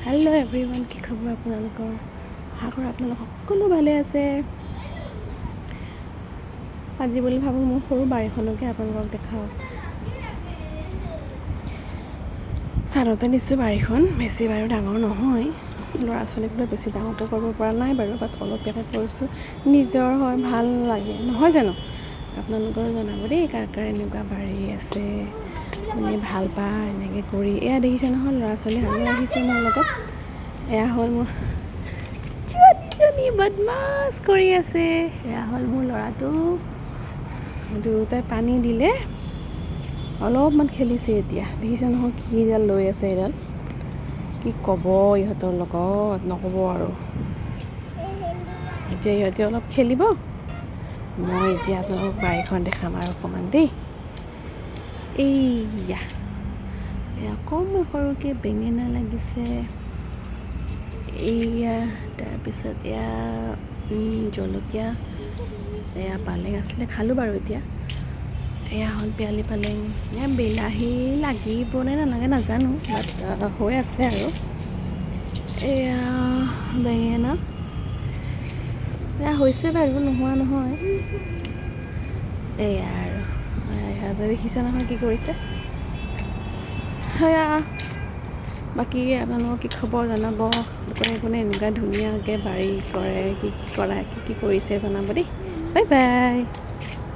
Hello' everyone, কি খবৰ আপোনালোকৰ? আশা কৰোঁ আপোনালোক সকলো ভালে আছে। আজি বুলি ভাবোঁ মোৰ সৰু বাৰীখনকে আপোনালোকক দেখাওঁ। চাদতে নিশ্চয় বাৰীখন বেছি বাৰু ডাঙৰ নহয়, ল'ৰা ছোৱালীবোৰে বেছি ডাঙৰকৈ কৰিব পৰা নাই বাৰু, বাট অলপীয়াকৈ কৰিছোঁ। নিজৰ হয়, ভাল লাগে, নহয় জানো? আপোনালোকৰ জনাব দেই, কাৰ কাৰ এনেকুৱা বাৰী আছে, কোনে ভাল পায় এনেকৈ কৰি। এয়া দেখিছে নহয়, ল'ৰা ছোৱালী আৰু আহিছে মোৰ লগত। এয়া হ'ল মোৰ জনী বদমাছ কৰি আছে। এয়া হ'ল মোৰ ল'ৰাটো, দুয়োটাই পানী দিলে অলপমান খেলিছে। এতিয়া দেখিছে নহয় কিডাল লৈ আছে, এডাল কি ক'ব ইহঁতৰ লগত, নক'ব আৰু। এতিয়া ইহঁতে অলপ খেলিব, মই এতিয়া আপোনালোকক বাৰীখন দেখাম আৰু অকণমান দেই। এয়া অকণমান সৰুকৈ বেঙেনা লাগিছে, এয়া তাৰপিছত এয়া জলকীয়া, এয়া পালেং আছিলে, খালোঁ বাৰু। এতিয়া এয়া হ'ল পিয়ালি পালেং, এয়া বিলাহী লাগিব নে নালাগে নাজানো, বাট হৈ আছে আৰু। এয়া বেঙেনা, এয়া হৈছে বাৰু, নোহোৱা নহয়। এয়া আৰু ইহঁতে দেখিছে নহয় কি কৰিছে। সেয়া বাকী আপোনালোকক কি খবৰ জনাব, কোনে কোনে এনেকুৱা ধুনীয়াকৈ বাৰী কৰে, কি কৰিছে জনাব দেই। Bye bye.